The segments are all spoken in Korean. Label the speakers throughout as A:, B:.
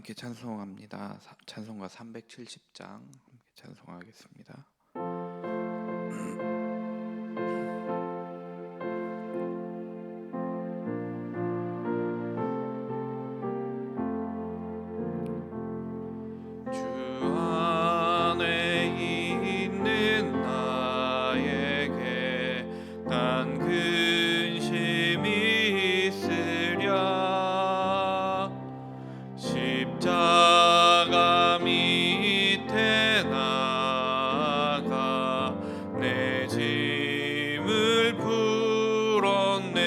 A: 함께 찬송합니다. 찬송가 370장 함께 찬송하겠습니다. 주 안에 있는 나에게 난 근심이 있으랴. 십자가 밑에 나가 내 짐을 풀었네.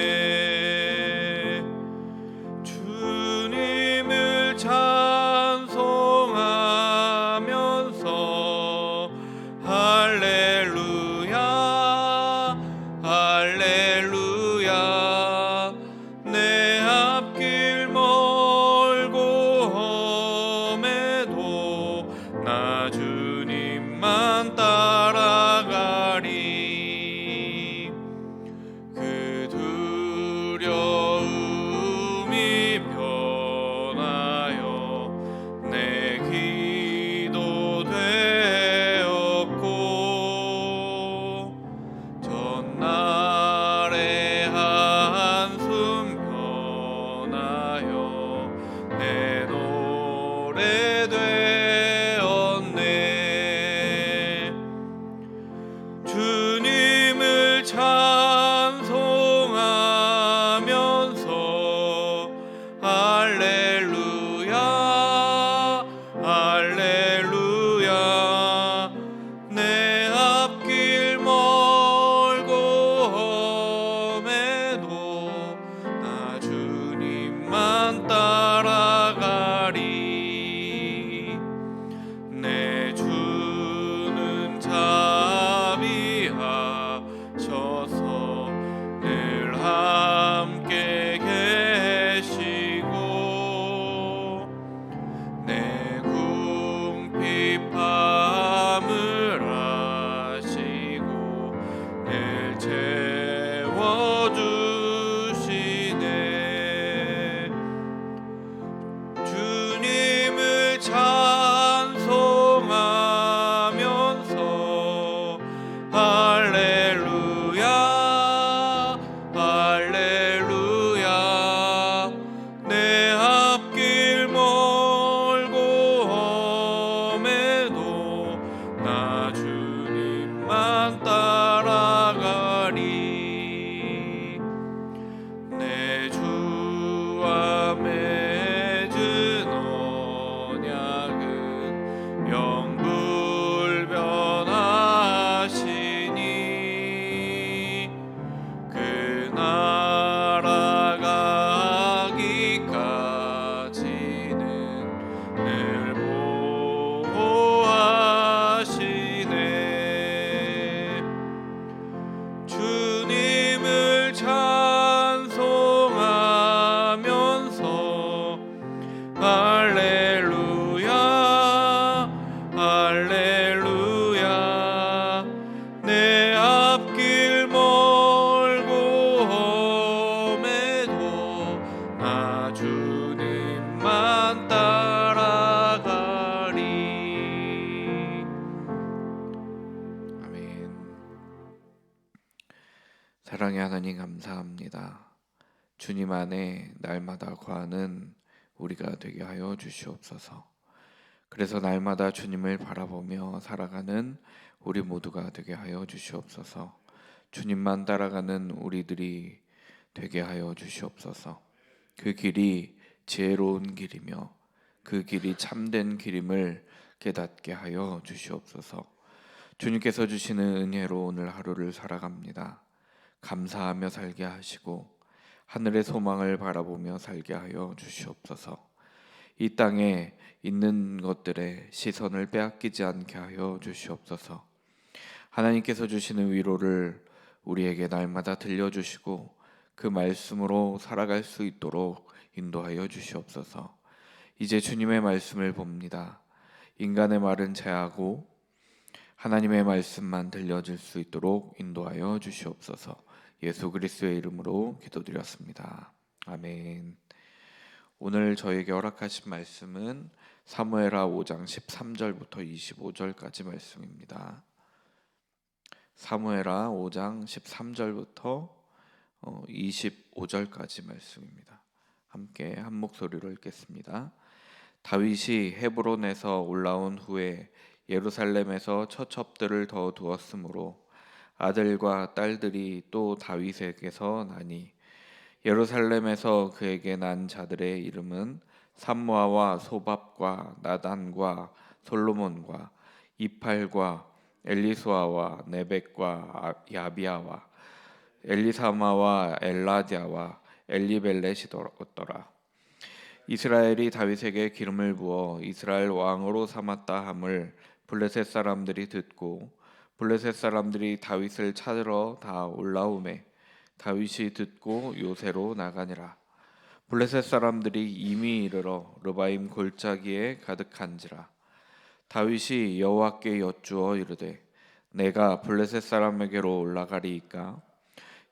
A: 주님을 찬송하면서 할렐루야 할렐루야. 내 앞길 멀고 험해도 나 주님만 따라가리. 그 두려움이 변하여 내 기도 되었고, 전날의 한숨 변하여 내 노래 되었네. 주님을 찬송하면서 할렐루야 할렐루야. 내 앞길 멀고 험해도 나 주님만 따라가리. 내 주는 자비하셔서 늘 함께 계시고, 내 궁핍함을 아시고 늘 채워주시네. 주님을 찬송하면서 할렐루야 할렐루야. 내 앞길 멀고 험해도 나 주님만 따라가리. 내 주와 맺은 언약은 영불변하시니, 그 날아가기까지는 늘 보호하시네. 주님을 찬송하면서 할렐루야 할렐루야. 내 앞길 멀고 험해도 나 주님만 따라가리. 아멘. 사랑의 하나님, 감사합니다. 주님 안에 날마다 거하는 우리가 되게 하여 주시옵소서. 그래서 날마다 주님을 바라보며 살아가는 우리 모두가 되게 하여 주시옵소서. 주님만 따라가는 우리들이 되게 하여 주시옵소서. 그 길이 지혜로운 길이며 그 길이 참된 길임을 깨닫게 하여 주시옵소서. 주님께서 주시는 은혜로 오늘 하루를 살아갑니다. 감사하며 살게 하시고 하늘의 소망을 바라보며 살게 하여 주시옵소서. 이 땅에 있는 것들의 시선을 빼앗기지 않게 하여 주시옵소서. 하나님께서 주시는 위로를 우리에게 날마다 들려주시고 그 말씀으로 살아갈 수 있도록 인도하여 주시옵소서. 이제 주님의 말씀을 봅니다. 인간의 말은 제하고 하나님의 말씀만 들려줄 수 있도록 인도하여 주시옵소서. 예수 그리스도의 이름으로 기도드렸습니다. 아멘. 오늘 저에게 허락하신 말씀은 사무엘하 5장 13절부터 25절까지 말씀입니다. 사무엘하 5장 13절부터 25절까지 말씀입니다. 함께 한 목소리로 읽겠습니다. 다윗이 헤브론에서 올라온 후에 예루살렘에서 처첩들을 더 두었으므로 아들과 딸들이 또 다윗에게서 나니 예루살렘에서 그에게 난 자들의 이름은 삼무아와 소밥과 나단과 솔로몬과 이팔과 엘리수아와 네벡과 야비아와 엘리사마와 엘라디아와 엘리벨렛이더라. 이스라엘이 다윗에게 기름을 부어 이스라엘 왕으로 삼았다 함을 블레셋 사람들이 듣고 블레셋 사람들이 다윗을 찾으러 다 올라오매 다윗이 듣고 요새로 나가니라. 블레셋 사람들이 이미 이르러 르바임 골짜기에 가득한지라. 다윗이 여호와께 여쭈어 이르되 내가 블레셋 사람에게로 올라가리이까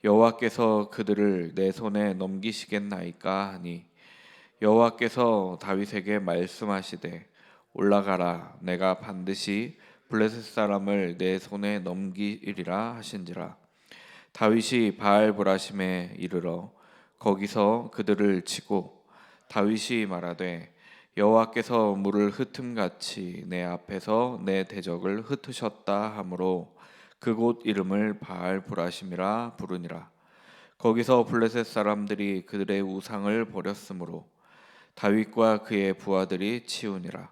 A: 여호와께서 그들을 내 손에 넘기시겠나이까 하니 여호와께서 다윗에게 말씀하시되 올라가라 내가 반드시 블레셋 사람을 내 손에 넘기리라 하신지라. 다윗이 바알브라심에 이르러 거기서 그들을 치고 다윗이 말하되 여호와께서 물을 흩음같이 내 앞에서 내 대적을 흩으셨다 하므로 그곳 이름을 바알브라심이라 부르니라. 거기서 블레셋 사람들이 그들의 우상을 버렸으므로 다윗과 그의 부하들이 치우니라.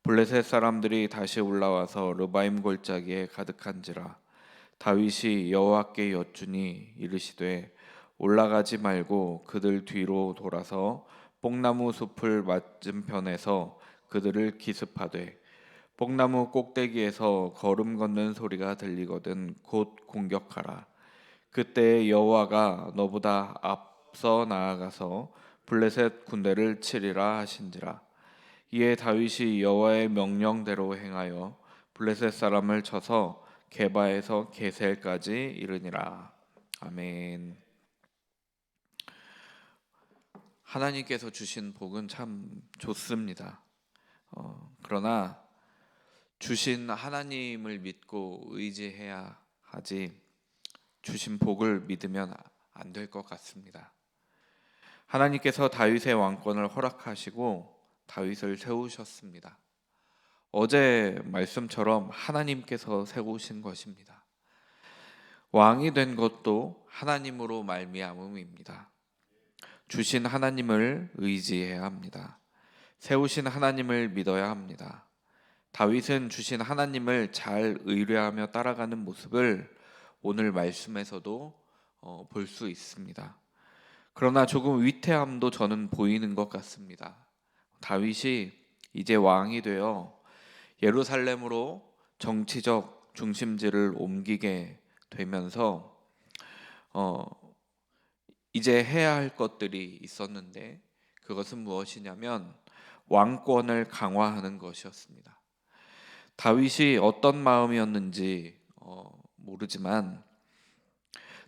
A: 블레셋 사람들이 다시 올라와서 르바임 골짜기에 가득한지라. 다윗이 여호와께 여쭈니 이르시되 올라가지 말고 그들 뒤로 돌아서 뽕나무 숲을 맞은편에서 그들을 기습하되 뽕나무 꼭대기에서 걸음 걷는 소리가 들리거든 곧 공격하라. 그때 여호와가 너보다 앞서 나아가서 블레셋 군대를 치리라 하신지라. 이에 다윗이 여호와의 명령대로 행하여 블레셋 사람을 쳐서 게바에서 게셀까지 이르니라. 아멘. 하나님께서 주신 복은 참 좋습니다. 그러나 주신 하나님을 믿고 의지해야 하지 주신 복을 믿으면 안 될 것 같습니다. 하나님께서 다윗의 왕권을 허락하시고 다윗을 세우셨습니다. 어제 말씀처럼 하나님께서 세우신 것입니다. 왕이 된 것도 하나님으로 말미암음입니다. 주신 하나님을 의지해야 합니다. 세우신 하나님을 믿어야 합니다. 다윗은 주신 하나님을 잘 의뢰하며 따라가는 모습을 오늘 말씀에서도 볼 수 있습니다. 그러나 조금 위태함도 저는 보이는 것 같습니다. 다윗이 이제 왕이 되어 예루살렘으로 정치적 중심지를 옮기게 되면서 이제 해야 할 것들이 있었는데 그것은 무엇이냐면 왕권을 강화하는 것이었습니다. 다윗이 어떤 마음이었는지 모르지만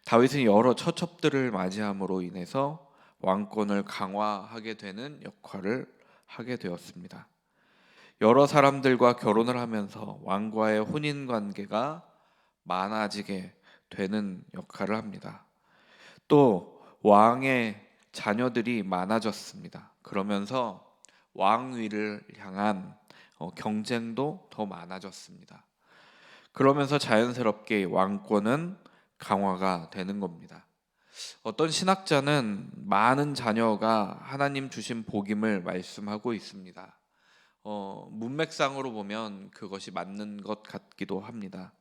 A: 다윗은 여러 처첩들을 맞이함으로 인해서 왕권을 강화하게 되는 역할을 하게 되었습니다. 여러 사람들과 결혼을 하면서 왕과의 혼인 관계가 많아지게 되는 역할을 합니다. 또 왕의 자녀들이 많아졌습니다. 그러면서 왕위를 향한 경쟁도 더 많아졌습니다. 그러면서 자연스럽게 왕권은 강화가 되는 겁니다. 어떤 신학자는 많은 자녀가 하나님 주신 복임을 말씀하고 있습니다. 문맥상으로 보면 그것이 맞는 것 같기도 합니다.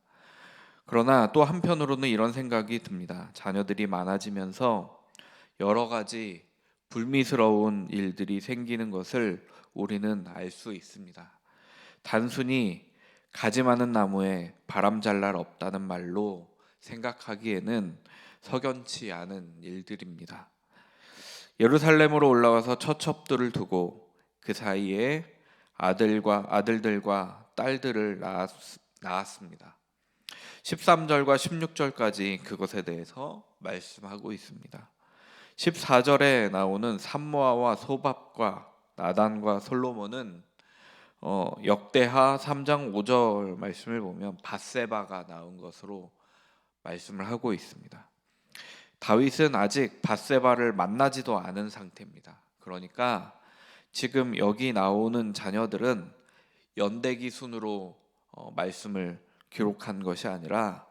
A: 그러나 또 한편으로는 이런 생각이 듭니다. 자녀들이 많아지면서 여러 가지 불미스러운 일들이 생기는 것을 우리는 알 수 있습니다. 단순히 가지 많은 나무에 바람 잘 날 없다는 말로 생각하기에는 석연치 않은 일들입니다. 예루살렘으로 올라와서 처첩들을 두고 그 사이에 아들들과 딸들을 낳았습니다. 13절과 16절까지 그것에 대해서 말씀하고 있습니다. 14절에 나오는 삼모아와 소밥과 나단과 솔로몬은 역대하 3장 5절 말씀을 보면 밧세바가 나온 것으로 말씀을 하고 있습니다. 다윗은 아직 밧세바를 만나지도 않은 상태입니다. 그러니까 지금 여기 나오는 자녀들은 연대기 순으로 말씀을 기록한 것이 아니라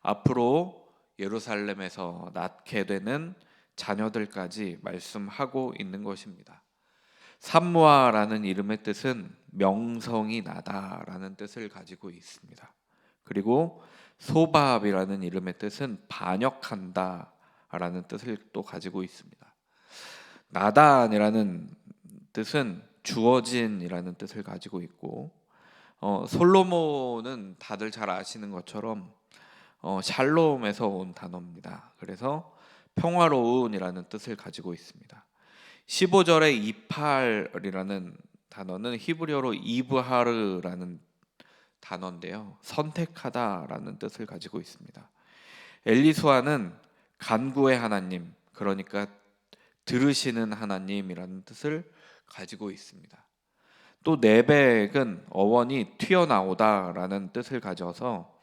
A: 앞으로 예루살렘에서 낳게 되는 자녀들까지 말씀하고 있는 것입니다. 삼무아라는 이름의 뜻은 명성이 나다라는 뜻을 가지고 있습니다. 그리고 소밥이라는 이름의 뜻은 반역한다라는 뜻을 또 가지고 있습니다. 나단이라는 뜻은 주어진이라는 뜻을 가지고 있고, 솔로몬은 다들 잘 아시는 것처럼 샬롬에서 온 단어입니다. 그래서 평화로운이라는 뜻을 가지고 있습니다. 15절의 이팔이라는 단어는 히브리어로 이브하르라는 단어인데요, 선택하다라는 뜻을 가지고 있습니다. 엘리수아는 간구의 하나님, 그러니까 들으시는 하나님이라는 뜻을 가지고 있습니다. 또 네벡은 어원이 튀어나오다라는 뜻을 가져서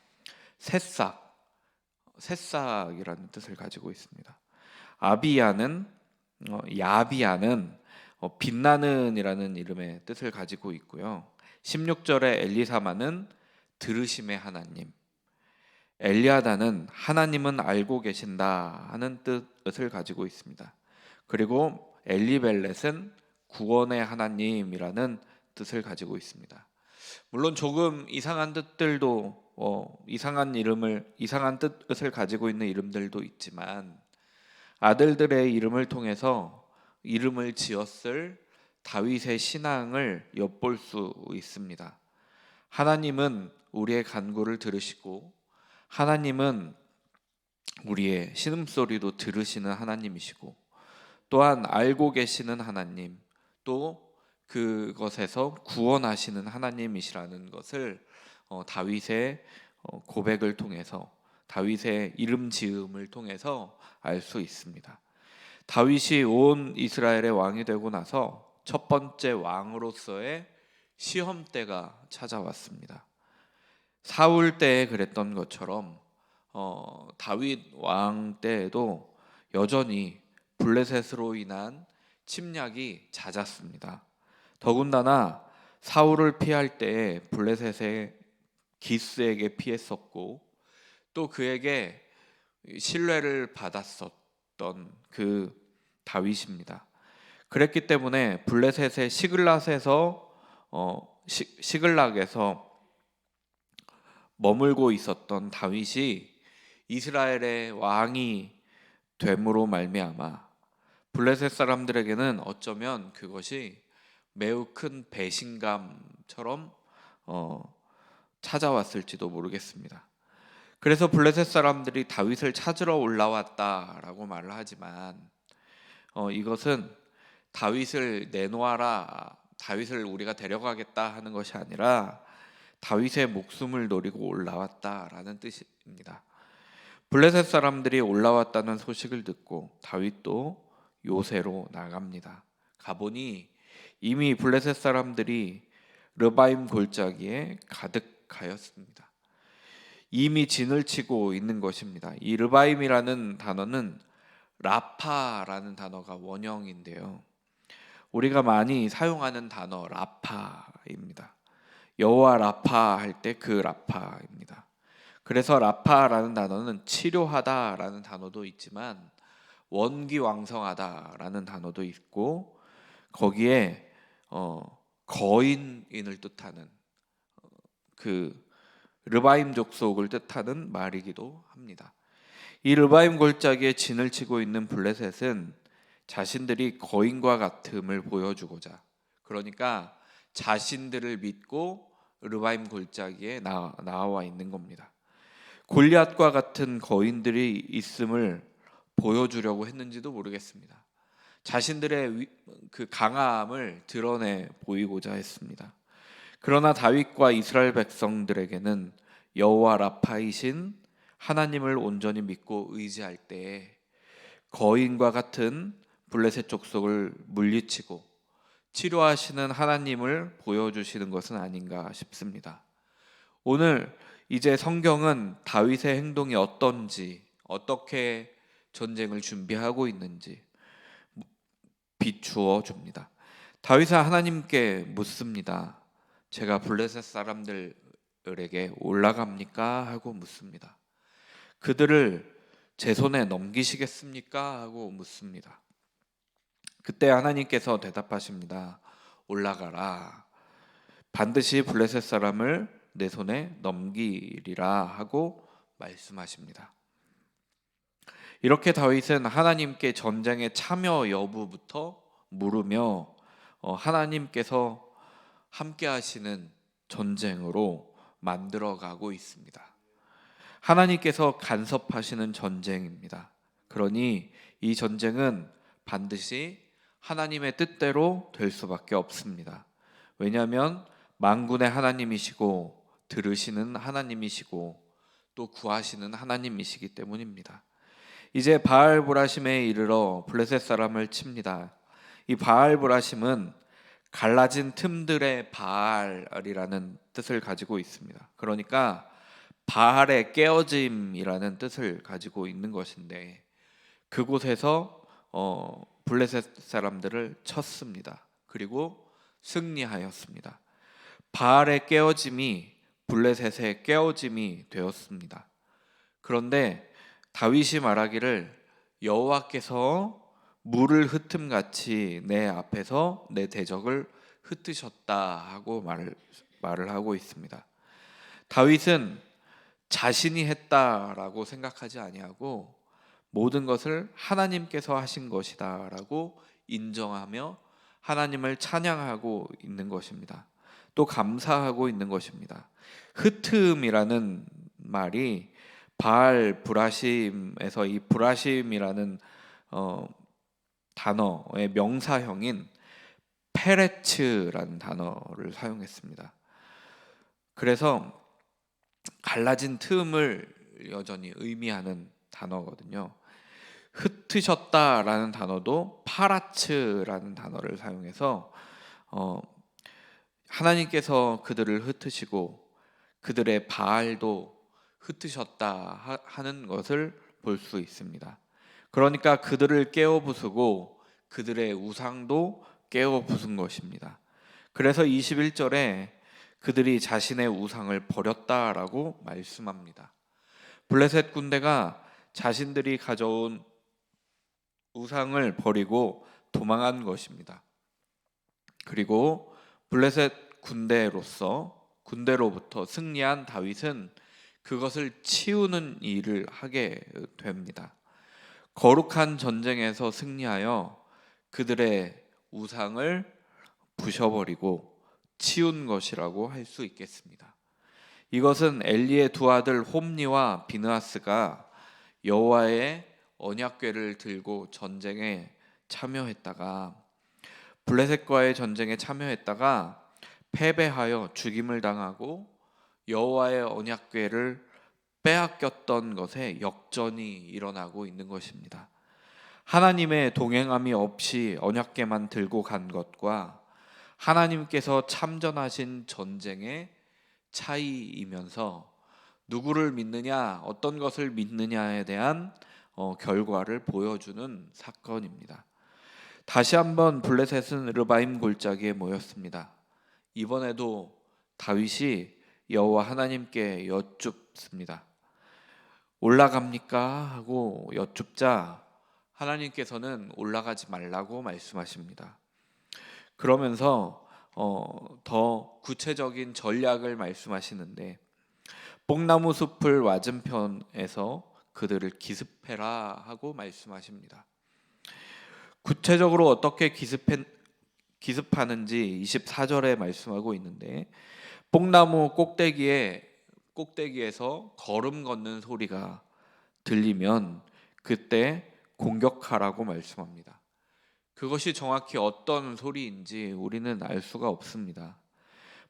A: 새싹이라는 뜻을 가지고 있습니다. 야비야는 빛나는이라는 이름의 뜻을 가지고 있고요. 16절의 엘리사마는 들으심의 하나님, 엘리아다는 하나님은 알고 계신다 하는 뜻을 가지고 있습니다. 그리고 엘리벨렛은 구원의 하나님이라는 뜻을 가지고 있습니다. 물론 조금 이상한 뜻들도 이상한 뜻을 가지고 있는 이름들도 있지만 아들들의 이름을 통해서 이름을 지었을 다윗의 신앙을 엿볼 수 있습니다. 하나님은 우리의 간구를 들으시고 하나님은 우리의 신음소리도 들으시는 하나님이시고 또한 알고 계시는 하나님, 또 그것에서 구원하시는 하나님이시라는 것을 다윗의 고백을 통해서, 다윗의 이름 지음을 통해서 알 수 있습니다. 다윗이 온 이스라엘의 왕이 되고 나서 첫 번째 왕으로서의 시험 때가 찾아왔습니다. 사울 때에 그랬던 것처럼 다윗 왕 때에도 여전히 블레셋으로 인한 침략이 잦았습니다. 더군다나 사울을 피할 때에 블레셋의 기스에게 피했었고 또 그에게 신뢰를 받았었던 그 다윗입니다. 그랬기 때문에 블레셋의 시글락에서 머물고 있었던 다윗이 이스라엘의 왕이 됨으로 말미암아 블레셋 사람들에게는 어쩌면 그것이 매우 큰 배신감처럼 찾아왔을지도 모르겠습니다. 그래서 블레셋 사람들이 다윗을 찾으러 올라왔다라고 말을 하지만 이것은 다윗을 내놓아라, 다윗을 우리가 데려가겠다 하는 것이 아니라 다윗의 목숨을 노리고 올라왔다라는 뜻입니다. 블레셋 사람들이 올라왔다는 소식을 듣고 다윗도 요새로 나갑니다. 가보니 이미 블레셋 사람들이 르바임 골짜기에 가득하였습니다. 이미 진을 치고 있는 것입니다. 이 르바임이라는 단어는 라파라는 단어가 원형인데요, 우리가 많이 사용하는 단어 라파입니다. 여호와 라파 할 때 그 라파입니다. 그래서 라파라는 단어는 치료하다라는 단어도 있지만 원기왕성하다라는 단어도 있고 거기에 거인인을 뜻하는 그 르바임 족속을 뜻하는 말이기도 합니다. 이 르바임 골짜기에 진을 치고 있는 블레셋은 자신들이 거인과 같음을 보여주고자, 그러니까 자신들을 믿고 르바임 골짜기에 나와 있는 겁니다. 골리앗과 같은 거인들이 있음을 보여주려고 했는지도 모르겠습니다. 자신들의 그 강함을 드러내 보이고자 했습니다. 그러나 다윗과 이스라엘 백성들에게는 여호와 라파이신 하나님을 온전히 믿고 의지할 때에 거인과 같은 블레셋 족속을 물리치고 치료하시는 하나님을 보여주시는 것은 아닌가 싶습니다. 오늘 이제 성경은 다윗의 행동이 어떤지, 어떻게 전쟁을 준비하고 있는지 비추어 줍니다. 다윗은 하나님께 묻습니다. 제가 블레셋 사람들에게 올라갑니까? 하고 묻습니다. 그들을 제 손에 넘기시겠습니까? 하고 묻습니다. 그때 하나님께서 대답하십니다. 올라가라. 반드시 블레셋 사람을 내 손에 넘기리라 하고 말씀하십니다. 이렇게 다윗은 하나님께 전쟁의 참여 여부부터 물으며 하나님께서 함께 하시는 전쟁으로 만들어가고 있습니다. 하나님께서 간섭하시는 전쟁입니다. 그러니 이 전쟁은 반드시 하나님의 뜻대로 될 수밖에 없습니다. 왜냐하면 만군의 하나님이시고 들으시는 하나님이시고 또 구하시는 하나님이시기 때문입니다. 이제 바알보라심에 이르러 블레셋 사람을 칩니다. 이 바알보라심은 갈라진 틈들의 바알이라는 뜻을 가지고 있습니다. 그러니까 바알의 깨어짐이라는 뜻을 가지고 있는 것인데 그곳에서 블레셋 사람들을 쳤습니다. 그리고 승리하였습니다. 바알의 깨어짐이 블레셋의 깨어짐이 되었습니다. 그런데 다윗이 말하기를 여호와께서 물을 흩음같이 내 앞에서 내 대적을 흩으셨다 하고 말을 하고 있습니다. 다윗은 자신이 했다라고 생각하지 아니하고 모든 것을 하나님께서 하신 것이다라고 인정하며 하나님을 찬양하고 있는 것입니다. 또 감사하고 있는 것입니다. 흩음이라는 말이 바알 브라심에서 이 브라심이라는 단어의 명사형인 페레츠라는 단어를 사용했습니다. 그래서 갈라진 틈을 여전히 의미하는 단어거든요. 흩으셨다라는 단어도 파라츠라는 단어를 사용해서 하나님께서 그들을 흩으시고 그들의 바알도 흩으셨다 하는 것을 볼 수 있습니다. 그러니까 그들을 깨어 부수고 그들의 우상도 깨어 부순 것입니다. 그래서 21절에 그들이 자신의 우상을 버렸다라고 말씀합니다. 블레셋 군대가 자신들이 가져온 우상을 버리고 도망한 것입니다. 그리고 블레셋 군대로부터 승리한 다윗은 그것을 치우는 일을 하게 됩니다. 거룩한 전쟁에서 승리하여 그들의 우상을 부셔버리고 치운 것이라고 할 수 있겠습니다. 이것은 엘리의 두 아들 홈니와 비느하스가 여호와의 언약궤를 들고 전쟁에 참여했다가 블레셋과의 전쟁에 참여했다가 패배하여 죽임을 당하고 여호와의 언약궤를 빼앗겼던 것에 역전이 일어나고 있는 것입니다. 하나님의 동행함이 없이 언약궤만 들고 간 것과 하나님께서 참전하신 전쟁의 차이이면서 누구를 믿느냐, 어떤 것을 믿느냐에 대한 결과를 보여주는 사건입니다. 다시 한번 블레셋은 르바임 골짜기에 모였습니다. 이번에도 다윗이 여호와 하나님께 여쭙습니다. 올라갑니까? 하고 여쭙자 하나님께서는 올라가지 말라고 말씀하십니다. 그러면서 더 구체적인 전략을 말씀하시는데 뽕나무 숲을 맞은편에서 그들을 기습해라 하고 말씀하십니다. 구체적으로 어떻게 기습하는지 24절에 말씀하고 있는데 뽕나무 꼭대기에서 걸음 걷는 소리가 들리면 그때 공격하라고 말씀합니다. 그것이 정확히 어떤 소리인지 우리는 알 수가 없습니다.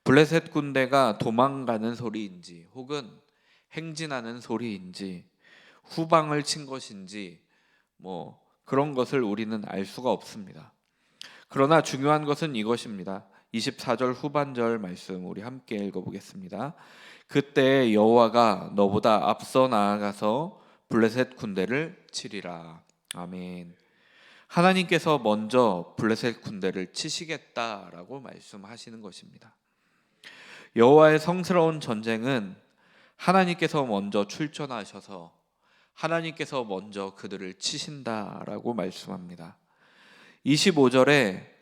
A: 블레셋 군대가 도망가는 소리인지 혹은 행진하는 소리인지 후방을 친 것인지 그런 것을 우리는 알 수가 없습니다. 그러나 중요한 것은 이것입니다. 24절 후반절 말씀 우리 함께 읽어보겠습니다. 그때 여호와가 너보다 앞서 나아가서 블레셋 군대를 치리라. 아멘. 하나님께서 먼저 블레셋 군대를 치시겠다라고 말씀하시는 것입니다. 여호와의 성스러운 전쟁은 하나님께서 먼저 출전하셔서 하나님께서 먼저 그들을 치신다라고 말씀합니다. 25절에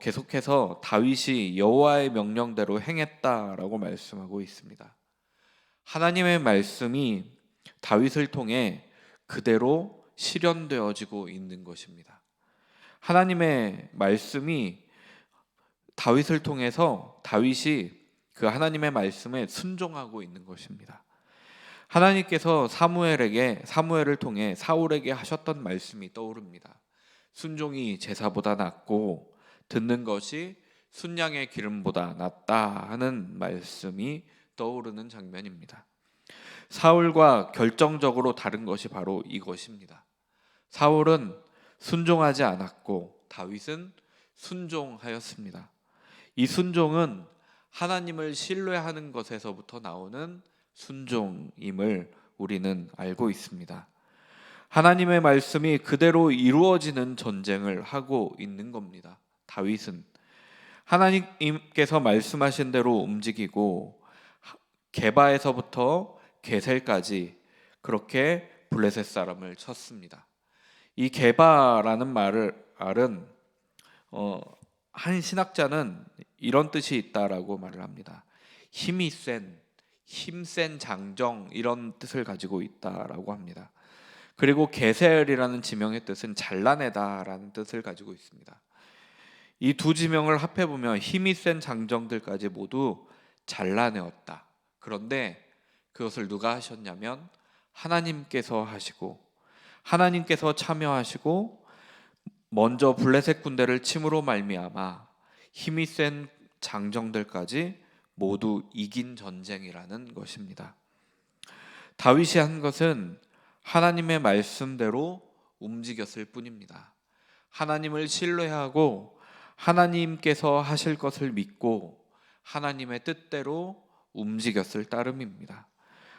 A: 계속해서 다윗이 여호와의 명령대로 행했다라고 말씀하고 있습니다. 하나님의 말씀이 다윗을 통해 그대로 실현되어지고 있는 것입니다. 하나님의 말씀이 다윗을 통해서 다윗이 그 하나님의 말씀에 순종하고 있는 것입니다. 하나님께서 사무엘을 통해 사울에게 하셨던 말씀이 떠오릅니다. 순종이 제사보다 낫고 듣는 것이 순양의 기름보다 낫다 하는 말씀이 떠오르는 장면입니다. 사울과 결정적으로 다른 것이 바로 이것입니다. 사울은 순종하지 않았고 다윗은 순종하였습니다. 이 순종은 하나님을 신뢰하는 것에서부터 나오는 순종임을 우리는 알고 있습니다. 하나님의 말씀이 그대로 이루어지는 전쟁을 하고 있는 겁니다. 다윗은 하나님께서 말씀하신 대로 움직이고 게바에서부터 게셀까지 그렇게 블레셋 사람을 쳤습니다. 이 게바라는 말은 한 신학자는 이런 뜻이 있다라고 말을 합니다. 힘센 장정 이런 뜻을 가지고 있다라고 합니다. 그리고 게셀이라는 지명의 뜻은 잘라내다라는 뜻을 가지고 있습니다. 이 두 지명을 합해보면 힘이 센 장정들까지 모두 잘라내었다. 그런데 그것을 누가 하셨냐면 하나님께서 하시고 하나님께서 참여하시고 먼저 블레셋 군대를 침으로 말미암아 힘이 센 장정들까지 모두 이긴 전쟁이라는 것입니다. 다윗이 한 것은 하나님의 말씀대로 움직였을 뿐입니다. 하나님을 신뢰하고 하나님께서 하실 것을 믿고 하나님의 뜻대로 움직였을 따름입니다.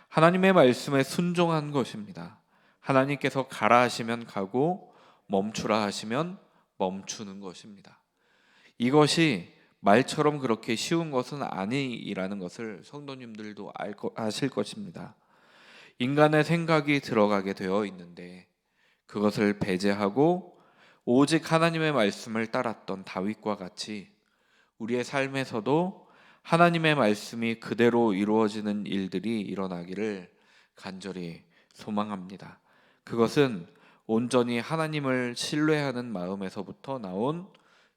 A: 하나님의 말씀에 순종한 것입니다. 하나님께서 가라 하시면 가고 멈추라 하시면 멈추는 것입니다. 이것이 말처럼 그렇게 쉬운 것은 아니라는 것을 성도님들도 아실 것입니다. 인간의 생각이 들어가게 되어 있는데 그것을 배제하고 오직 하나님의 말씀을 따랐던 다윗과 같이 우리의 삶에서도 하나님의 말씀이 그대로 이루어지는 일들이 일어나기를 간절히 소망합니다. 그것은 온전히 하나님을 신뢰하는 마음에서부터 나온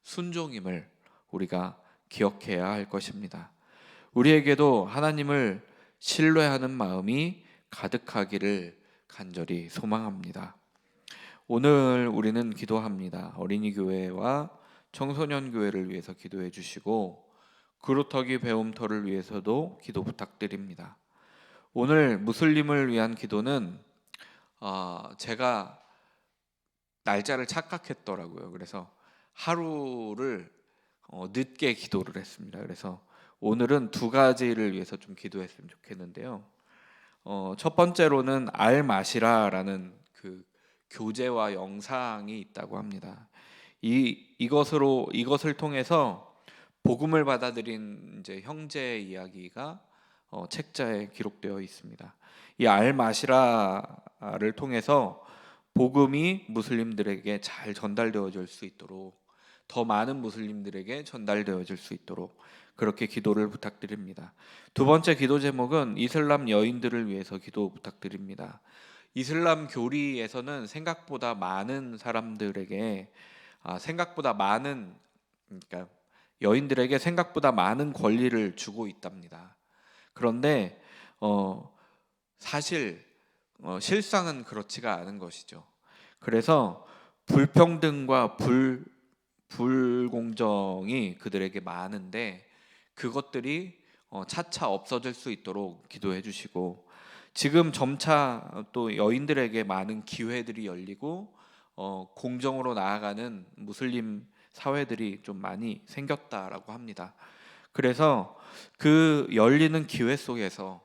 A: 순종임을 우리가 기억해야 할 것입니다. 우리에게도 하나님을 신뢰하는 마음이 가득하기를 간절히 소망합니다. 오늘 우리는 기도합니다. 어린이 교회와 청소년 교회를 위해서 기도해 주시고 그루터기 배움터를 위해서도 기도 부탁드립니다. 오늘 무슬림을 위한 기도는 제가 날짜를 착각했더라고요. 그래서 하루를 늦게 기도를 했습니다. 그래서 오늘은 두 가지를 위해서 좀 기도했으면 좋겠는데요. 첫 번째로는 알마시라라는 그 교재와 영상이 있다고 합니다. 이것을 통해서 복음을 받아들인 이제 형제의 이야기가 책자에 기록되어 있습니다. 이 알마시라를 통해서 복음이 무슬림들에게 잘 전달되어질 수 있도록 더 많은 무슬림들에게 전달되어질 수 있도록 그렇게 기도를 부탁드립니다. 두 번째 기도 제목은 이슬람 여인들을 위해서 기도 부탁드립니다. 이슬람 교리에서는 생각보다 많은 사람들에게 그러니까 여인들에게 생각보다 많은 권리를 주고 있답니다. 그런데 사실 실상은 그렇지가 않은 것이죠. 그래서 불평등과 불공정이 그들에게 많은데 그것들이 차차 없어질 수 있도록 기도해 주시고 지금 점차 또 여인들에게 많은 기회들이 열리고 공정으로 나아가는 무슬림 사회들이 좀 많이 생겼다라고 합니다. 그래서 그 열리는 기회 속에서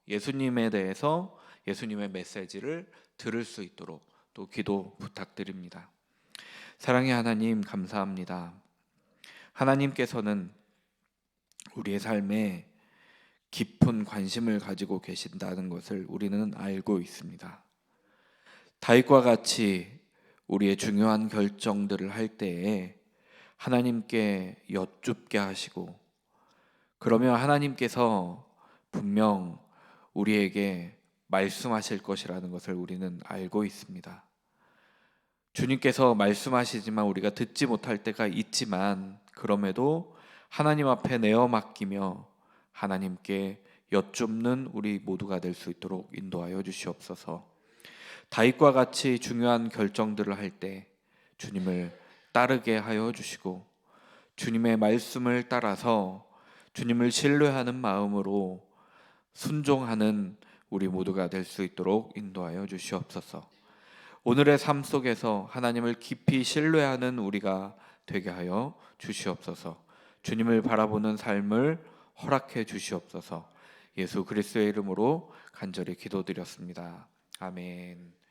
A: 예수님에 대해서 예수님의 메시지를 들을 수 있도록 또 기도 부탁드립니다. 사랑의 하나님, 감사합니다. 하나님께서는 우리의 삶에 깊은 관심을 가지고 계신다는 것을 우리는 알고 있습니다. 다윗과 같이 우리의 중요한 결정들을 할 때에 하나님께 여쭙게 하시고, 그러면 하나님께서 분명 우리에게 말씀하실 것이라는 것을 우리는 알고 있습니다. 주님께서 말씀하시지만 우리가 듣지 못할 때가 있지만, 그럼에도 하나님 앞에 내어 맡기며 하나님께 여쭙는 우리 모두가 될 수 있도록 인도하여 주시옵소서. 다윗과 같이 중요한 결정들을 할 때 주님을 따르게 하여 주시고, 주님의 말씀을 따라서 주님을 신뢰하는 마음으로 순종하는 우리 모두가 될 수 있도록 인도하여 주시옵소서. 오늘의 삶 속에서 하나님을 깊이 신뢰하는 우리가 되게 하여 주시옵소서. 주님을 바라보는 삶을 허락해 주시옵소서. 예수 그리스도의 이름으로 간절히 기도드렸습니다. 아멘.